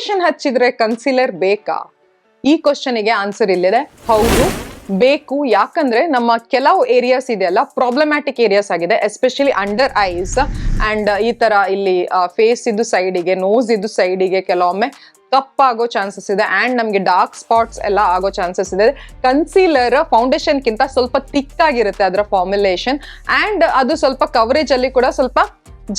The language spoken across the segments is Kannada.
ಫೌಂಡೇಶನ್ ಹಚ್ಚಿದ್ರೆ ಕನ್ಸೀಲರ್ ಬೇಕಾ? ಈ ಕ್ವಶನ್ಗೆ ಆನ್ಸರ್ ಇಲ್ಲಿದೆ, ಹೌದು ಬೇಕು. ಯಾಕಂದ್ರೆ ನಮ್ಮ ಕೆಲವು ಏರಿಯಾಸ್ ಇದೆಯಲ್ಲ ಪ್ರಾಬ್ಲಮ್ಯಾಟಿಕ್ ಏರಿಯಾಸ್ ಆಗಿದೆ, ಎಸ್ಪೆಷಲಿ ಅಂಡರ್ ಐಸ್ ಅಂಡ್ ಈ ತರ ಇಲ್ಲಿ ಫೇಸ್ ಇದ್ದು ಸೈಡಿಗೆ, ನೋಸ್ ಇದ್ದು ಸೈಡಿಗೆ ಕೆಲವೊಮ್ಮೆ ಕಪ್ಪಾಗೋ ಚಾನ್ಸಸ್ ಇದೆ ಅಂಡ್ ನಮಗೆ ಡಾರ್ಕ್ ಸ್ಪಾಟ್ಸ್ ಎಲ್ಲ ಆಗೋ ಚಾನ್ಸಸ್ ಇದೆ. ಕನ್ಸೀಲರ್ ಫೌಂಡೇಶನ್ ಕಿಂತ ಸ್ವಲ್ಪ ಥಿಕ್ ಆಗಿರುತ್ತೆ ಅದರ ಫಾರ್ಮುಲೇಷನ್ ಅಂಡ್ ಅದು ಸ್ವಲ್ಪ ಕವರೇಜ್ ಅಲ್ಲಿ ಕೂಡ ಸ್ವಲ್ಪ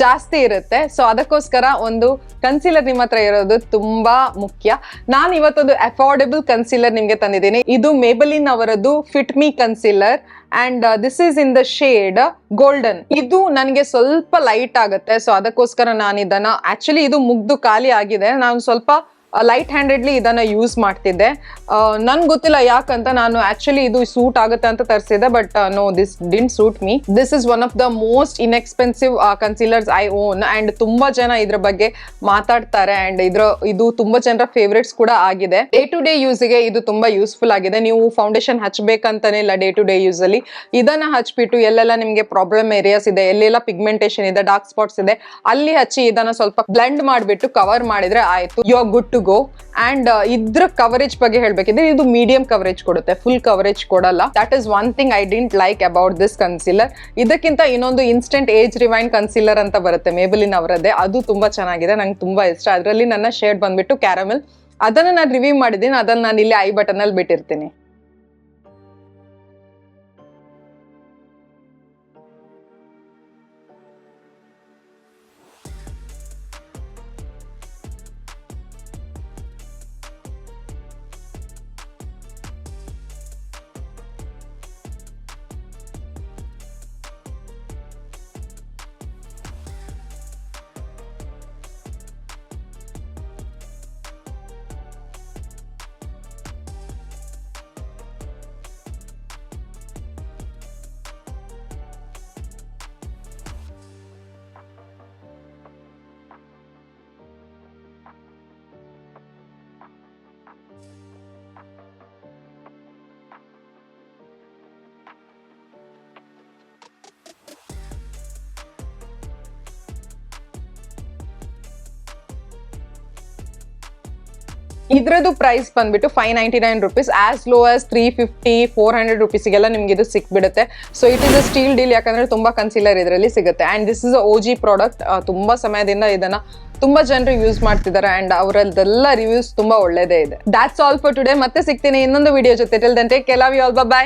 ಜಾಸ್ತಿ ಇರುತ್ತೆ. ಸೊ ಅದಕ್ಕೋಸ್ಕರ ಒಂದು ಕನ್ಸೀಲರ್ ನಿಮ್ಮ ಹತ್ರ ಇರೋದು ತುಂಬಾ ಮುಖ್ಯ. ನಾನು ಇವತ್ತೊಂದು ಅಫೋರ್ಡೆಬಲ್ ಕನ್ಸೀಲರ್ ನಿಮ್ಗೆ ತಂದಿದ್ದೀನಿ. ಇದು ಮೇಬಲಿನ್ ಅವರದ್ದು fit me concealer and this is in the shade golden. ಇದು ನನಗೆ ಸ್ವಲ್ಪ ಲೈಟ್ ಆಗುತ್ತೆ, ಸೊ ಅದಕ್ಕೋಸ್ಕರ ನಾನು ಇದನ್ನ ಆಕ್ಚುಲಿ ಇದು ಮುಗ್ದು ಖಾಲಿ ಆಗಿದೆ, ನಾನು ಸ್ವಲ್ಪ ಲೈಟ್ ಹ್ಯಾಂಡೆಡ್ಲಿ ಇದನ್ನ ಯೂಸ್ ಮಾಡ್ತಿದ್ದೆ. ನನ್ಗೆ ಗೊತ್ತಿಲ್ಲ ಯಾಕಂತ, ನಾನು ಆಕ್ಚುಲಿ ಇದು ಸೂಟ್ ಆಗುತ್ತೆ ಅಂತ ತರಿಸಿದೆ, but no this didn't suit me. This is one of the most inexpensive concealers I own and ತುಂಬಾ ಜನ ಇದ್ರ ಬಗ್ಗೆ ಮಾತಾಡ್ತಾರೆ ಅಂಡ್ ಇದು ತುಂಬಾ ಜನರ ಫೇವ್ರೇಟ್ಸ್ ಕೂಡ ಆಗಿದೆ. ಡೇ ಟು ಡೇ ಯೂಸ್ಗೆ ಇದು ತುಂಬಾ ಯೂಸ್ಫುಲ್ ಆಗಿದೆ. ನೀವು ಫೌಂಡೇಶನ್ ಹಚ್ಬೇಕಂತಾನೆ ಇಲ್ಲ, ಡೇ ಟು ಡೇ ಯೂಸ್ ಅಲ್ಲಿ ಇದನ್ನ ಹಚ್ಬಿಟ್ಟು ಎಲ್ಲೆಲ್ಲ ನಿಮ್ಗೆ ಪ್ರಾಬ್ಲಮ್ ಏರಿಯಾಸ್ ಇದೆ, ಎಲ್ಲೆಲ್ಲ ಪಿಗ್ಮೆಂಟೇಶನ್ ಇದೆ, ಡಾರ್ಕ್ ಸ್ಪಾಟ್ಸ್ ಇದೆ, ಅಲ್ಲಿ ಹಚ್ಚಿ ಇದನ್ನ ಸ್ವಲ್ಪ ಬ್ಲೆಂಡ್ ಮಾಡಿಬಿಟ್ಟು ಕವರ್ ಮಾಡಿದ್ರೆ ಆಯ್ತು, you are good to go. And ಇದ್ರ ಕವರೇಜ್ ಬಗ್ಗೆ ಹೇಳ್ಬೇಕಿದ್ರೆ ಇದು ಮೀಡಿಯಂ ಕವರೇಜ್ ಕೊಡುತ್ತೆ, ಫುಲ್ ಕವರೇಜ್ ಕೊಡಲ್ಲ. That is one thing I didn't like about this concealer. ಇದಕ್ಕಿಂತ ಇನ್ನೊಂದು ಇನ್ಸ್ಟೆಂಟ್ ಏಜ್ ರಿವೈನ್ ಕನ್ಸೀಲರ್ ಅಂತ ಬರುತ್ತೆ ಮೇಬಲಿನ್ ಅವರದ್ದೇ, ಅದು ತುಂಬಾ ಚೆನ್ನಾಗಿದೆ, ನಂಗೆ ತುಂಬಾ ಇಷ್ಟ. ಅದರಲ್ಲಿ ನನ್ನ ಶೇಡ್ ಬಂದ್ಬಿಟ್ಟು ಕ್ಯಾರಮೆಲ್, ಅದನ್ನ ನಾನು ರಿವ್ಯೂ ಮಾಡಿದ್ದೀನಿ, ಅದನ್ನ ನಾನು ಇಲ್ಲಿ ಐ ಬಟನ್ ಅಲ್ಲಿ ಬಿಟ್ಟಿರ್ತೀನಿ. ಇದ್ರದ್ದು ಪ್ರೈಸ್ ಬಂದ್ಬಿಟ್ಟು 599 rupees, ಆಸ್ ಲೋ ಆಸ್ 350-400 rupeesಗೆಲ್ಲ ನಿಮ್ಗೆ ಇದು ಸಿಕ್ಬಿಡುತ್ತೆ. So it is a steal deal, ಯಾಕಂದ್ರೆ ತುಂಬಾ ಕನ್ಸೀಲರ್ ಇದರಲ್ಲಿ ಸಿಗುತ್ತೆ and this is OG product. ತುಂಬಾ ಸಮಯದಿಂದ ಇದನ್ನ ತುಂಬಾ ಜನರು ಯೂಸ್ ಮಾಡ್ತಿದ್ದಾರೆ ಅಂಡ್ ಅವರದ್ದೆಲ್ಲ ರಿವ್ಯೂಸ್ ತುಂಬಾ ಒಳ್ಳೇದೇ ಇದೆ. That's all for today. ಮತ್ತೆ ಸಿಗ್ತೀನಿ ಇನ್ನೊಂದು ವಿಡಿಯೋ ಜೊತೆ. Till then take care, love you all, by.